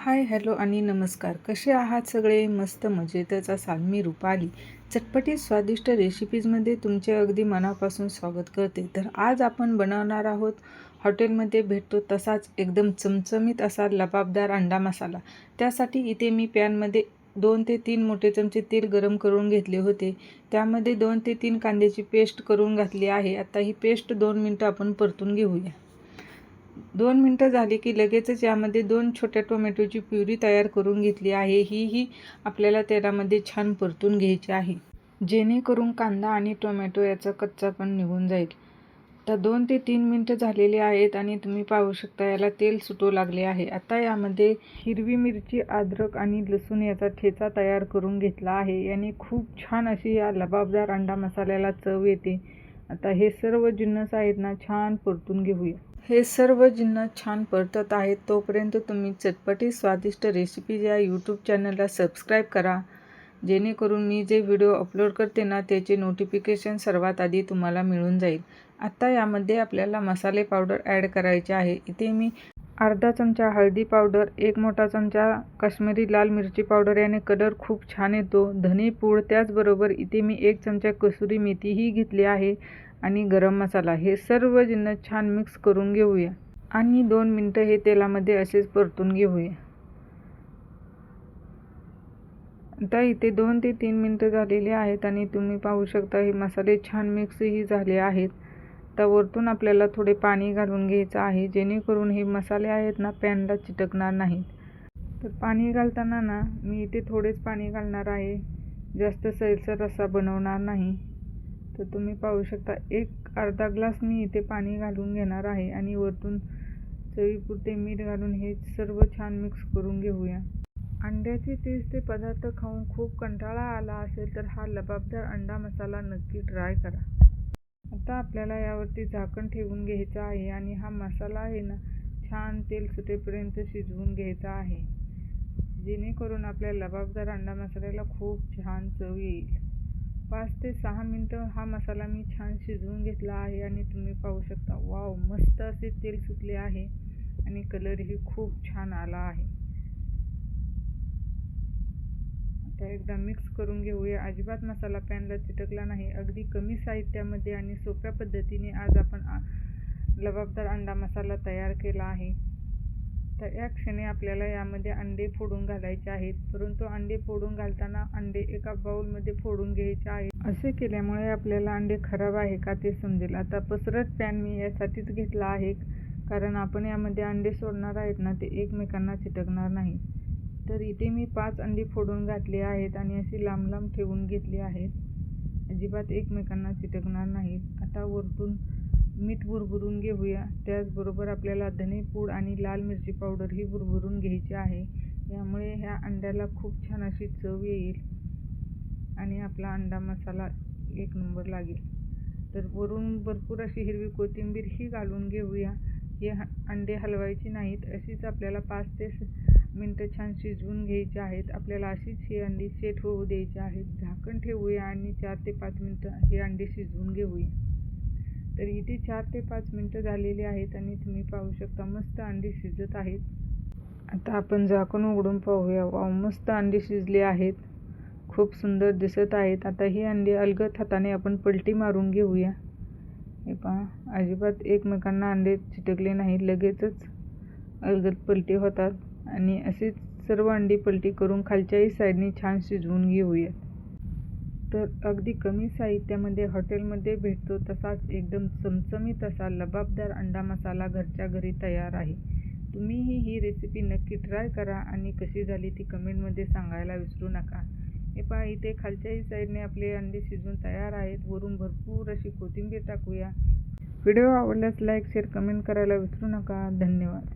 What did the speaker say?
हाय, hello आणि नमस्कार. कसे आहात सगळे? मस्त मजेतच असाल. मी रुपाली. चटपटीत स्वादिष्ट रेसिपीजमध्ये तुमचे अगदी मनापासून स्वागत करते. तर आज आपण बनवणार आहोत हॉटेलमध्ये भेटतो तसाच एकदम चमचमीत असा लबाबदार अंडा मसाला. त्यासाठी इथे मी पॅनमध्ये 2 ते 3 मोठे चमचे तेल गरम करून घेतले होते. त्यामध्ये 2 ते 3 कांद्याची पेस्ट करून घातली आहे. आता ही पेस्ट 2 मिनटं आपण परतून घेऊया. 2 मिनटं झाली की लगेचच यामध्ये 2 छोट्या टोमॅटोची प्युरी तयार करून घेतली आहे. ही आपल्याला तेलामध्ये छान परतून घ्यायची आहे, जेणेकरून कांदा आणि टोमॅटो याचा कच्चापण निघून जाईल. तर 2 ते 3 मिनटं झालेली आहेत आणि तुम्ही पाहू शकता याला तेल सुटू लागले आहे. आता यामध्ये हिरवी मिरची, अद्रक आणि लसूण याचा ठेचा तयार करून घेतला आहे. याने खूप छान अशी या लबाबदार अंडा मसाल्याला चव येते. आता हे सर्व जिन्नस आहेत ना छान परतून घेऊया. हे सर्व जिन्नस छान परतत आहेत तोपर्यंत तुम्ही चटपटीत स्वादिष्ट रेसिपीज या यूट्यूब चॅनलला सबस्क्राईब करा, जेणेकरून मी जे व्हिडिओ अपलोड करते ना त्याचे नोटिफिकेशन सर्वात आधी तुम्हाला मिळून जाईल. आता यामध्ये आपल्याला मसाले पावडर ॲड करायचे आहे. इथे मी अर्धा चमचा हळदी पावडर, 1 मोठा चमचा काश्मीरी लाल मिरची पावडर, याने कलर खूप छान येतो. धने पूड, त्याचबरोबर इथे मी 1 चमचा कसुरी मेथीही घेतली आहे आणि गरम मसाला. हे सर्व जिन्नस छान मिक्स करून घेऊया आणि 2 मिनटं हे तेलामध्ये असेच परतून घेऊया. आता इथे 2 ते 3 मिनटं झालेली आहेत आणि तुम्ही पाहू शकता हे मसाले छान मिक्सही झाले आहेत. तर वरतून आपल्याला थोडे पाणी घालून घ्यायचं आहे, जेणेकरून हे मसाले आहेत ना पॅनला चिटकणार नाहीत. तर पाणी घालताना ना मी इथे थोडेच पाणी घालणार आहे, जास्त सैलसर रस्सा बनवणार नाही. तर तुम्ही पाहू शकता अर्धा ग्लास मी इथे पाणी घालून घेणार आहे आणि वरतून चवीपुरते मीठ घालून हे सर्व छान मिक्स करून घेऊया. अंड्याचे तेच ते पदार्थ खाऊन खूप कंटाळा आला असेल तर हा लबाबदार अंडा मसाला नक्की ट्राय करा. आता आपल्याला यावरती झाकण ठेवून घ्यायचं आहे आणि हा मसाला आहे ना छान तेल सुटेपर्यंत शिजवून घ्यायचा आहे, जेणेकरून आपल्या लबाबदार अंडा मसाल्याला खूप छान चव येईल. 5 ते 6 मिनटं हा मसाला मी छान शिजवून घेतला आहे आणि तुम्ही पाहू शकता वाव, मस्त असे तेल सुटले आहे आणि कलरही खूप छान आला आहे. आता एकदा मिक्स करून घेऊया. अजिबात मसाला पॅनला चिटकला नाही. अगदी कमी साहित्यामध्ये आणि सोप्या पद्धतीने आज आपण लबाबदार अंडा मसाला तयार केला आहे. तर या क्षणी आपल्याला यामध्ये अंडे फोडून घालायचे आहेत, परंतु अंडे फोडून घालताना अंडे एका बाउलमध्ये फोडून घ्यायचे आहेत. असे केल्यामुळे आपल्याला अंडे खराब आहे का ते समजेल. आता पसरट पॅन मी यासाठीच घेतला आहे, कारण आपण यामध्ये अंडे सोडणार आहेत ना ते एकमेकांना चिटकणार नाही. तर इथे मी 5 अंडी फोडून घातली आहेत आणि अशी लांब लांब ठेवून घेतली आहेत, अजिबात एकमेकांना चिटकणार नाहीत. आता वरतून मीठ भुरभुरून घेऊया. त्याचबरोबर आपल्याला धनेपूड आणि लाल मिरची पावडरही भुरभुरून घ्यायची आहे. यामुळे ह्या अंड्याला खूप छान अशी चव येईल आणि आपला अंडा मसाला 1 नंबर लागेल. तर वरून भरपूर अशी हिरवी कोथिंबीरही घालून घेऊया. हे अंडे हलवायची नाहीत, अशीच आपल्याला 5 ते 6 मिनटं छान शिजवून घ्यायची आहेत. आपल्याला अशीच ही अंडी सेट होऊ द्यायची आहेत. झाकण ठेवूया आणि 4 ते 5 मिनटं हे अंडे शिजवून घेऊया. तर इथे 4 ते 5 मिनटं झालेली आहेत आणि तुम्ही पाहू शकता मस्त अंडी शिजत आहेत. आता आपण झाकण उघडून पाहूया. वाव, मस्त अंडी शिजली आहेत, खूप सुंदर दिसत आहेत. आता ही अंडी अलगद हाताने आपण पलटी मारून घेऊया. हे पहा, अजिबात एकमेकांना अंडे चिटकले नाही, लगेचच अलगद पलटी होतात. आणि अशीच सर्व अंडी पलटी करून खालच्याही साईडने छान शिजवून घेऊया. तर अगदी कमी साहित्यामध्ये हॉटेलमध्ये भेटतो तसाच एकदम चमचमीत असा लबाबदार अंडा मसाला घरच्या घरी तयार आहे. तुम्हीही ही रेसिपी नक्की ट्राय करा आणि कशी झाली ती कमेंटमध्ये सांगायला विसरू नका. हे पहा, इथे खालच्याही साईडने आपले अंडे शिजवून तयार आहेत. वरून भरपूर अशी कोथिंबीर टाकूया. व्हिडिओ आवडल्यास लाईक, शेअर, कमेंट करायला विसरू नका. धन्यवाद.